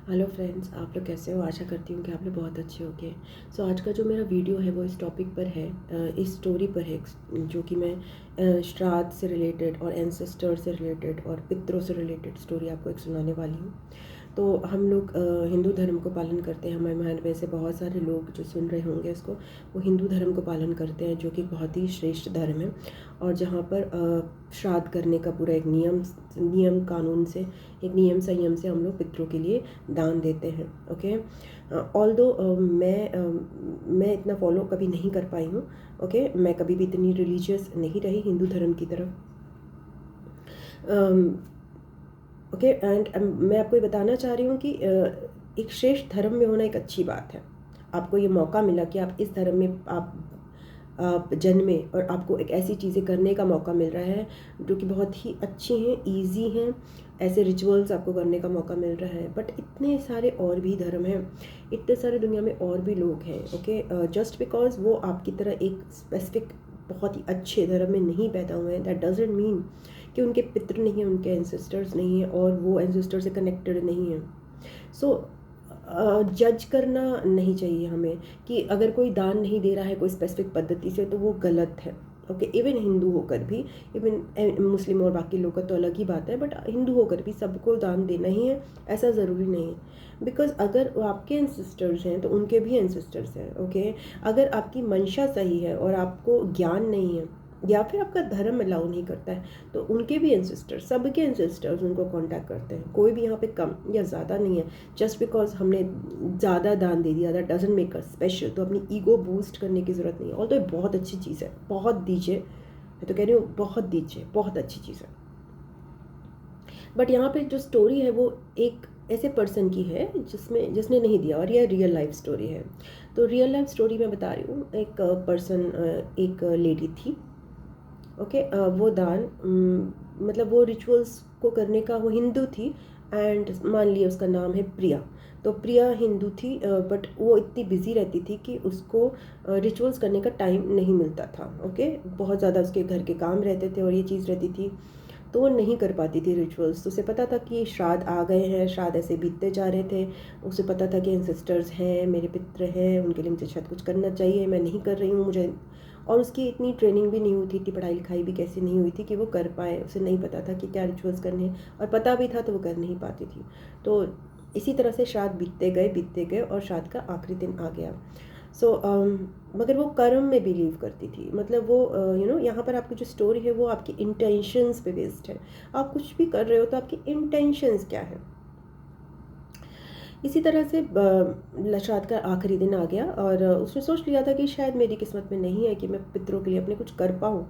Hello friends, आप लोग कैसे हो? आशा करती हूँ कि आप लोग बहुत अच्छे होंगे। आज का जो मेरा वीडियो है वो इस टॉपिक पर है, इस स्टोरी पर है, जो कि मैं श्राद्ध से रिलेटेड और एंसेस्टर से रिलेटेड और पितरों से रिलेटेड स्टोरी आपको एक सुनाने वाली हूँ। तो हम लोग हिंदू धर्म को पालन करते हैं। हमारे में से बहुत सारे लोग जो सुन रहे होंगे इसको, वो हिंदू धर्म को पालन करते हैं, जो कि बहुत ही श्रेष्ठ धर्म है। और जहाँ पर श्राद्ध करने का पूरा एक नियम कानून से, एक नियम संयम से हम लोग पितरों के लिए दान देते हैं। ओके, ऑल्दो मैं इतना फॉलो कभी नहीं कर पाई हूँ। ओके, मैं कभी भी इतनी रिलीजियस नहीं रही हिंदू धर्म की तरफ। ओके, एंड मैं आपको ये बताना चाह रही हूँ कि एक श्रेष्ठ धर्म में होना एक अच्छी बात है। आपको ये मौका मिला कि आप इस धर्म में आप जन्मे और आपको एक ऐसी चीज़ें करने का मौका मिल रहा है जो कि बहुत ही अच्छी हैं, ईजी हैं। ऐसे रिचुअल्स आपको करने का मौका मिल रहा है। बट इतने सारे और भी धर्म हैं, इतने सारे दुनिया में और भी लोग हैं। ओके, जस्ट बिकॉज वो आपकी तरह एक स्पेसिफिक बहुत ही अच्छे धर्म में नहीं पैदा हुए हैं, दैट डजंट मीन कि उनके पितृ नहीं हैं, उनके एंसेस्टर्स नहीं हैं और वो एंसेस्टर से कनेक्टेड नहीं हैं। सो जज करना नहीं चाहिए हमें कि अगर कोई दान नहीं दे रहा है कोई स्पेसिफिक पद्धति से तो वो गलत है। ओके, इवन हिंदू होकर भी, इवन मुस्लिम और बाकी लोग का तो अलग ही बात है, बट हिंदू होकर भी सबको दान देना ही है ऐसा ज़रूरी नहीं है। बिकॉज अगर वो आपके एंसेस्टर्स हैं तो उनके भी एंसेस्टर्स हैं। ओके, अगर आपकी मंशा सही है और आपको ज्ञान नहीं है या फिर आपका धर्म अलाउ नहीं करता है तो उनके भी एंसेस्टर्स, सबके एंसेस्टर्स उनको कांटेक्ट करते हैं। कोई भी यहाँ पे कम या ज़्यादा नहीं है। जस्ट बिकॉज हमने ज़्यादा दान दे दिया that doesn't make us special. तो अपनी ईगो बूस्ट करने की ज़रूरत नहीं है। और तो ये बहुत अच्छी चीज़ है, बहुत दीजिए। मैं तो कह रही हूँ बहुत दीजिए, बहुत अच्छी चीज़ है। बट यहाँ पे जो स्टोरी है वो एक ऐसे पर्सन की है जिसने नहीं दिया, और यह रियल लाइफ स्टोरी है। तो रियल लाइफ स्टोरी मैं बता रही हूँ। एक पर्सन, एक लेडी थी। ओके, वो दान मतलब वो रिचुअल्स को करने का, वो हिंदू थी एंड मान लिया उसका नाम है प्रिया। तो प्रिया हिंदू थी, बट वो इतनी बिजी रहती थी कि उसको रिचुअल्स करने का टाइम नहीं मिलता था। ओके, बहुत ज़्यादा उसके घर के काम रहते थे और ये चीज़ रहती थी, तो वो नहीं कर पाती थी रिचुअल्स। तो उसे पता था कि श्राद्ध आ गए हैं, श्राद्ध ऐसे बीतते जा रहे थे। उसे पता था कि एंसेस्टर्स हैं, मेरे पितृ हैं, उनके लिए मुझे शायद कुछ करना चाहिए, मैं नहीं कर रही हूँ, मुझे। और उसकी इतनी ट्रेनिंग भी नहीं हुई थी, इतनी पढ़ाई लिखाई भी कैसी नहीं हुई थी कि वो कर पाए। उसे नहीं पता था कि क्या रिचुअल्स करने हैं, और पता भी था तो वो कर नहीं पाती थी। तो इसी तरह से श्राद्ध बीतते गए और श्राद्ध का आखिरी दिन आ गया। मगर वो कर्म में बिलीव करती थी। मतलब वो यहाँ पर आपकी जो स्टोरी है वो आपकी इंटेंशंस पे बेस्ड है। आप कुछ भी कर रहे हो तो आपकी इंटेंशंस क्या है। इसी तरह से श्राद्ध का आखिरी दिन आ गया और उसने सोच लिया था कि शायद मेरी किस्मत में नहीं है कि मैं पितरों के लिए अपने कुछ कर पाऊँ।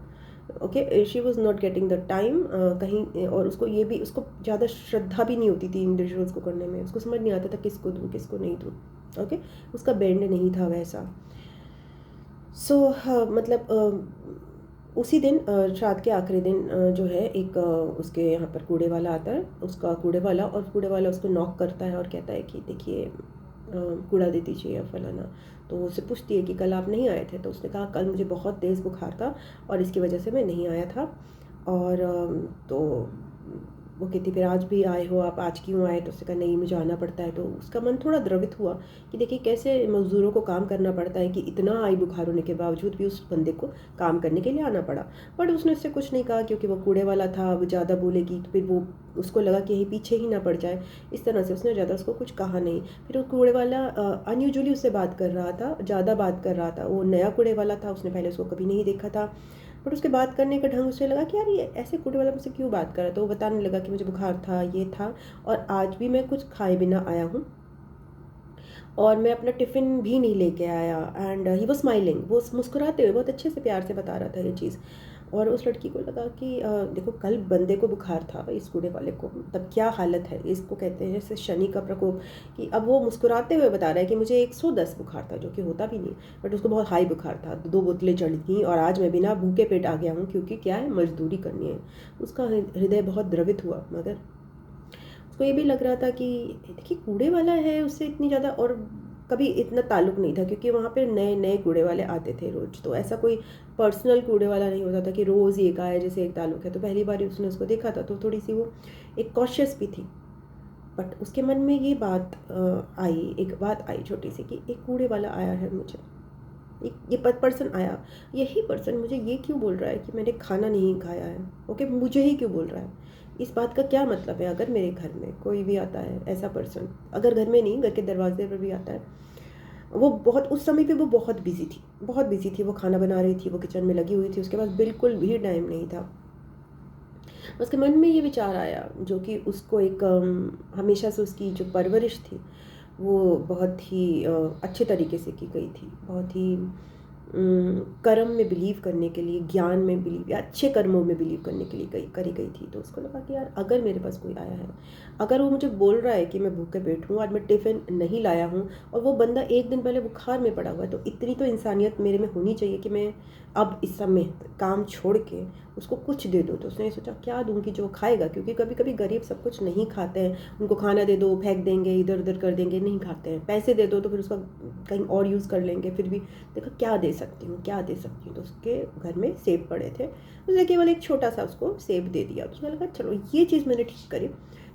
Okay, she was not getting the time कहीं, और उसको ये भी, उसको ज़्यादा श्रद्धा भी नहीं होती थी इन रिचुअल्स को करने में। उसको समझ नहीं आता था किसको दूँ किसको नहीं दूँ। ओके, उसका बैंड नहीं था वैसा। मतलब उसी दिन, श्राद्ध के आखिरी दिन, जो है एक उसके यहाँ पर कूड़े वाला आता है, उसका कूड़े वाला उसको नॉक करता है और कहता है कि देखिए, कूड़ा दे दीजिए या फलाना। तो वो उससे पूछती है कि कल आप नहीं आए थे? तो उसने कहा कल मुझे बहुत तेज़ बुखार था और इसकी वजह से मैं नहीं आया था। और तो वो कहती फिर आज भी आए हो आप, आज क्यों आए? तो उसने कहा नहीं, मुझे आना पड़ता है। तो उसका मन थोड़ा द्रवित हुआ कि देखिए कैसे मज़दूरों को काम करना पड़ता है कि इतना आई बुखार होने के बावजूद भी उस बंदे को काम करने के लिए आना पड़ा। बट उसने उससे कुछ नहीं कहा क्योंकि वो कूड़े वाला था, वो ज़्यादा बोलेगी तो फिर वो, उसको लगा कि यहीं पीछे ही ना पड़ जाए, इस तरह से उसने ज़्यादा उसको कुछ कहा नहीं। फिर वो कूड़े वाला अनयूजुअली उससे बात कर रहा था, ज़्यादा बात कर रहा था। वो नया कूड़े वाला था, उसने पहले उसको कभी नहीं देखा था। बट उसके बात करने का ढंग उसे लगा कि यार ये ऐसे कूड़े वाला मुझसे क्यों बात कर रहा है। तो वो बताने लगा कि मुझे बुखार था, ये था, और आज भी मैं कुछ खाए बिना आया हूँ और मैं अपना टिफ़िन भी नहीं लेके आया। एंड ही वॉज स्माइलिंग, वो मुस्कुराते हुए बहुत अच्छे से प्यार से बता रहा था ये चीज़। और उस लड़की को लगा कि देखो कल बंदे को बुखार था, इस कूड़े वाले को, तब क्या हालत है। इसको कहते हैं जैसे शनि का प्रकोप, कि अब वो मुस्कुराते हुए बता रहा है कि मुझे 110 बुखार था, जो कि होता भी नहीं, बट उसको बहुत हाई बुखार था, 2 बोतलें चढ़ गई और आज मैं बिना भूखे पेट आ गया हूँ क्योंकि क्या है, मजदूरी करनी है। उसका हृदय बहुत द्रवित हुआ। मगर उसको ये भी लग रहा था कि देखिए कूड़े वाला है, उससे इतनी ज़्यादा और कभी इतना ताल्लुक़ नहीं था क्योंकि वहाँ पे नए नए कूड़े वाले आते थे रोज़। तो ऐसा कोई पर्सनल कूड़े वाला नहीं होता था कि रोज़ एक आए जैसे एक ताल्लुक़ है। तो पहली बार उसने उसको देखा था तो थोड़ी सी वो एक कॉशियस भी थी। बट उसके मन में ये बात आई, एक बात आई छोटी सी, कि एक कूड़े वाला आया है मुझे, ये पर्सन आया, यही पर्सन मुझे ये क्यों बोल रहा है कि मैंने खाना नहीं खाया है। ओके, मुझे ही क्यों बोल रहा है, इस बात का क्या मतलब है। अगर मेरे घर में कोई भी आता है ऐसा पर्सन, अगर घर में नहीं, घर के दरवाजे पर भी आता है, वो बहुत, उस समय पे वो बहुत बिजी थी, बहुत बिजी थी, वो खाना बना रही थी, वो किचन में लगी हुई थी, उसके पास बिल्कुल भी टाइम नहीं था। उसके मन में ये विचार आया, जो कि उसको एक हमेशा से उसकी जो परवरिश थी वो बहुत ही अच्छे तरीके से की गई थी, बहुत ही कर्म में बिलीव करने के लिए, ज्ञान में बिलीव या अच्छे कर्मों में बिलीव करने के लिए करी गई थी। तो उसको लगा कि यार अगर मेरे पास कोई आया है, अगर वो मुझे बोल रहा है कि मैं भूखे पेट हूँ, आज मैं टिफ़िन नहीं लाया हूँ, और वो बंदा एक दिन पहले बुखार में पड़ा हुआ है, तो इतनी तो इंसानियत मेरे में होनी चाहिए कि मैं अब इस समय काम छोड़ के उसको कुछ दे दूँ। तो उसने सोचा क्या दूँ कि जो खाएगा, क्योंकि कभी कभी गरीब सब कुछ नहीं खाते हैं, उनको खाना दे दो फेंक देंगे, इधर उधर कर देंगे, नहीं खाते हैं। पैसे दे दो तो फिर उसका कहीं और यूज़ कर लेंगे। फिर भी देखो क्या दे सकती हूँ, क्या दे सकती हूँ। तो उसके घर में सेब पड़े थे, उसने केवल एक छोटा सा उसको सेब दे दिया। तो उसने लगा चलो ये चीज़ मैंने ठीक करी,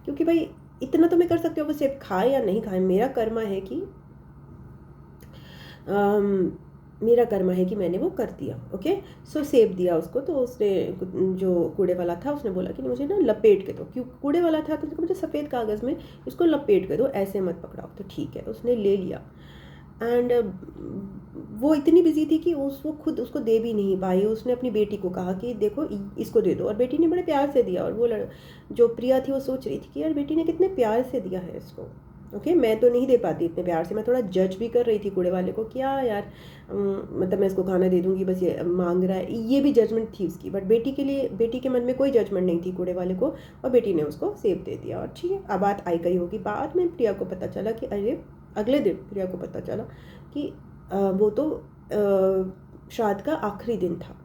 क्योंकि भाई इतना तो मैं कर सकती हूँ, वो सेब खाए या नहीं खाए, मेरा कर्मा है कि मेरा कर्मा है कि मैंने वो कर दिया। ओके, सो सेब दिया उसको। तो उसने, जो कूड़े वाला था, उसने बोला कि मुझे ना लपेट के दो, क्यों कूड़े वाला था तो उसने कहा मुझे सफ़ेद कागज़ में इसको लपेट के दो, ऐसे मत पकड़ाओ। तो ठीक है, तो उसने ले लिया। एंड वो इतनी बिजी थी कि वो खुद उसको दे भी नहीं पाई। उसने अपनी बेटी को कहा कि देखो इसको दे दो, और बेटी ने बड़े प्यार से दिया। और वो जो प्रिया थी वो सोच रही थी कि यार बेटी ने कितने प्यार से दिया है इसको। ओके, मैं तो नहीं दे पाती इतने प्यार से। मैं थोड़ा जज भी कर रही थी कूड़े वाले को, क्या यार मतलब मैं इसको खाना दे दूंगी, बस ये मांग रहा है, ये भी जजमेंट थी उसकी। बट बेटी के लिए, बेटी के मन में कोई जजमेंट नहीं थी कूड़े वाले को, और बेटी ने उसको सेब दे दिया। और ठीक है, अब बात आई गई होगी। बाद में प्रिया को पता चला कि अरे, अगले दिन प्रिया को पता चला कि वो तो श्राद्ध का आखिरी दिन था,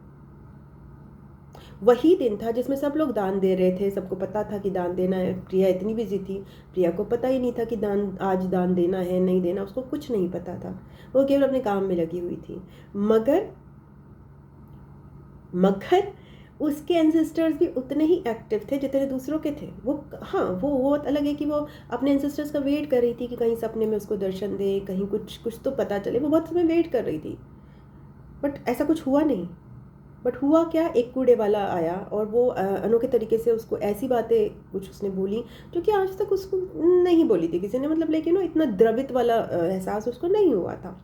वही दिन था जिसमें सब लोग दान दे रहे थे। सबको पता था कि दान देना है। प्रिया इतनी बिजी थी, प्रिया को पता ही नहीं था कि आज दान देना है नहीं देना, उसको कुछ नहीं पता था, वो केवल अपने काम में लगी हुई थी। मगर मगर उसके एंसेस्टर्स भी उतने ही एक्टिव थे जितने दूसरों के थे। वो, हाँ, वो बहुत अलग है कि वो अपने एंसेस्टर्स का वेट कर रही थी कि कहीं सपने में उसको दर्शन दे, कहीं कुछ कुछ तो पता चले। वो बहुत समय वेट कर रही थी, बट ऐसा कुछ हुआ नहीं। बट हुआ क्या, एक कूड़े वाला आया और वो अनोखे तरीके से उसको ऐसी बातें कुछ उसने बोली जो कि आज तक उसको नहीं बोली थी किसी ने। मतलब लेकिन इतना द्रवित वाला एहसास उसको नहीं हुआ था।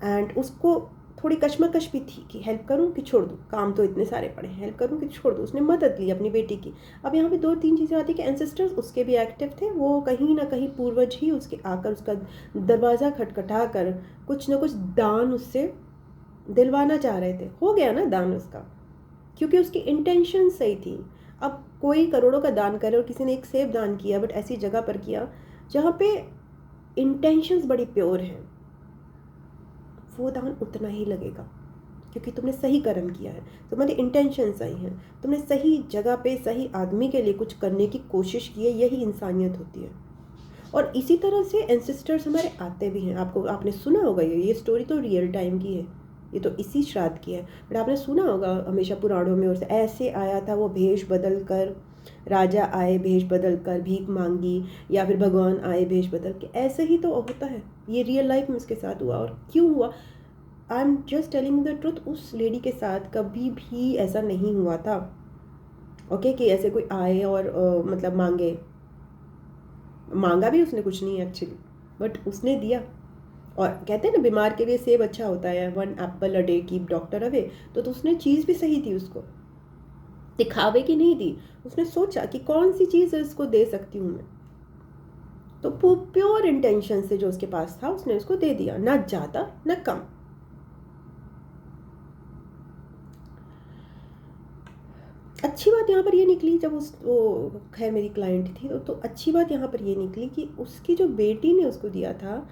एंड उसको थोड़ी कश्मकश भी थी कि हेल्प करूं कि छोड़ दूं, काम तो इतने सारे पड़े हैं, हेल्प करूं कि छोड़ दूं। उसने मदद ली अपनी बेटी की। अब यहाँ पे 2-3 चीज़ें आती कि एंसेस्टर्स उसके भी एक्टिव थे। वो कहीं ना कहीं पूर्वज ही उसके आकर उसका दरवाज़ा खटखटा कर कुछ ना कुछ दान उससे दिलवाना चाह रहे थे। हो गया ना दान उसका, क्योंकि उसकी इंटेंशन सही थी। अब कोई करोड़ों का दान करे और किसी ने एक सेब दान किया, बट ऐसी जगह पर किया जहाँ पे इंटेंशंस बड़ी प्योर हैं, वो दान उतना ही लगेगा, क्योंकि तुमने सही कर्म किया है, तुम्हारी इंटेंशन सही है, तुमने सही जगह पे सही आदमी के लिए कुछ करने की कोशिश की है। यही इंसानियत होती है। और इसी तरह से एंसेस्टर्स हमारे आते भी हैं। आपने सुना होगा, ये स्टोरी तो रियल टाइम की है, ये तो इसी श्राद्ध की है। बट आपने सुना होगा हमेशा पुराणों में, और ऐसे आया था वो भेष बदल कर, राजा आए भेष बदल कर भीख मांगी, या फिर भगवान आए भेष बदल के। ऐसे ही तो होता है, ये रियल लाइफ में उसके साथ हुआ। और क्यों हुआ, I am just telling the truth. उस लेडी के साथ कभी भी ऐसा नहीं हुआ था। ओके, कि ऐसे कोई आए और मतलब मांगा भी उसने कुछ नहीं एक्चुअली, बट उसने दिया। और कहते हैं ना, बीमार के लिए सेब अच्छा होता है, 1 Apple a day keep doctor away. तो उसने चीज़ भी सही थी, उसको दिखावे की नहीं दी। उसने सोचा कि कौन सी चीज़ इसको दे सकती हूँ मैं, तो प्योर इंटेंशन से जो उसके पास था उसने उसको दे दिया, ना ज़्यादा ना कम। अच्छी बात यहाँ पर ये निकली, जब वो खैर मेरी क्लाइंट थी, तो अच्छी बात यहाँ पर ये निकली कि उसकी जो बेटी ने उसको दिया था।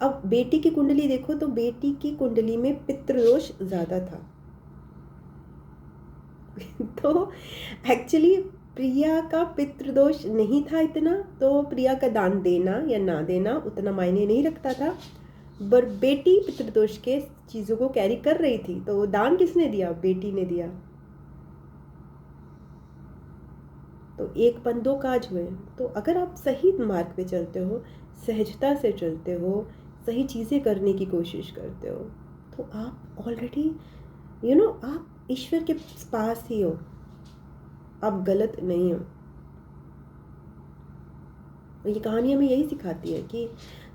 अब बेटी की कुंडली देखो तो बेटी की कुंडली में पितृदोष ज़्यादा था। तो एक्चुअली प्रिया का पितृदोष नहीं था इतना, तो प्रिया का दान देना या ना देना उतना मायने नहीं रखता था। पर बेटी पितृदोष के चीज़ों को कैरी कर रही थी, तो दान किसने दिया, बेटी ने दिया। तो एक पन दो काज हुए। तो अगर आप सही मार्ग पे चलते हो, सहजता से चलते हो, सही चीज़ें करने की कोशिश करते हो, तो आप ऑलरेडी आप ईश्वर के पास ही हो, आप गलत नहीं हो। और ये कहानी हमें यही सिखाती है कि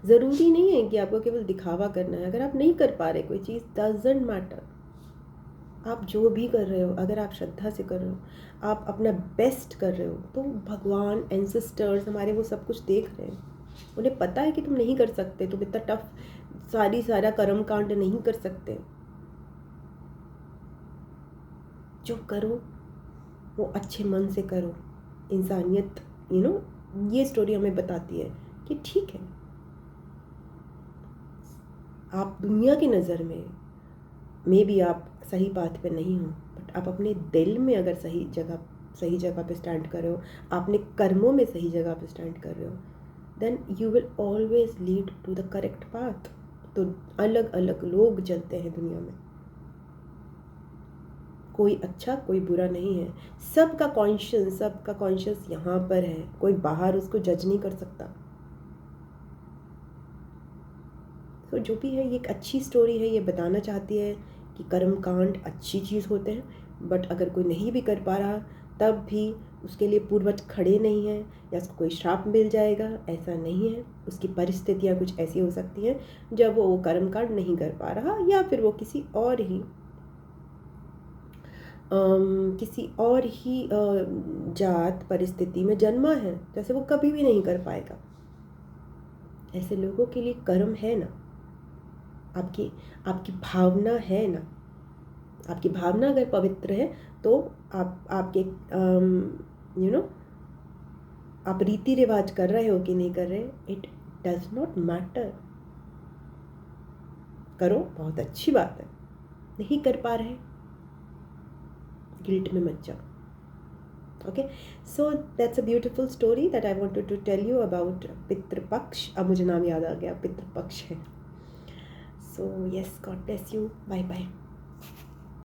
ज़रूरी नहीं है कि आपको केवल दिखावा करना है। अगर आप नहीं कर पा रहे कोई चीज़, डजंट मैटर। आप जो भी कर रहे हो, अगर आप श्रद्धा से कर रहे हो, आप अपना बेस्ट कर रहे हो, तो भगवान, एंसेस्टर्स हमारे वो सब कुछ देख रहे हैं। उन्हें पता है कि तुम नहीं कर सकते, तुम इतना टफ सारा कर्म कांड नहीं कर सकते। जो करो वो अच्छे मन से करो। इंसानियत ये स्टोरी हमें बताती है कि ठीक है, आप दुनिया की नज़र में भी आप सही बात पे नहीं हो, बट आप अपने दिल में अगर सही जगह पे स्टैंड कर रहे हो, आपने कर्मों में सही जगह पे स्टैंड कर रहे हो, then you will always lead to the correct path. तो अलग अलग लोग चलते हैं दुनिया में, कोई अच्छा कोई बुरा नहीं है। सबका कॉन्शियस यहाँ पर है, कोई बाहर उसको जज नहीं कर सकता। तो जो भी है, ये एक अच्छी स्टोरी है, ये बताना चाहती है कि कर्म कांड अच्छी चीज़ होते हैं, बट अगर कोई नहीं भी कर पा रहा तब भी उसके लिए पूर्वज खड़े नहीं हैं या उसको कोई श्राप मिल जाएगा, ऐसा नहीं है। उसकी परिस्थितियाँ कुछ ऐसी हो सकती हैं जब वो कर्म कांड नहीं कर पा रहा, या फिर वो किसी और ही जात परिस्थिति में जन्मा है, जैसे वो कभी भी नहीं कर पाएगा। ऐसे लोगों के लिए कर्म है ना, आपकी भावना है ना। आपकी भावना अगर पवित्र है तो आपके आप रीति रिवाज कर रहे हो कि नहीं कर रहे, इट डज नॉट मैटर। करो, बहुत अच्छी बात है। नहीं कर पा रहे, गिल्ट में मत जाओ। Okay, so that's a beautiful story that I wanted to tell you about Pitrupaksha. अब मुझे नाम याद आ गया, पितृपक्ष है। So yes, God bless you, bye bye.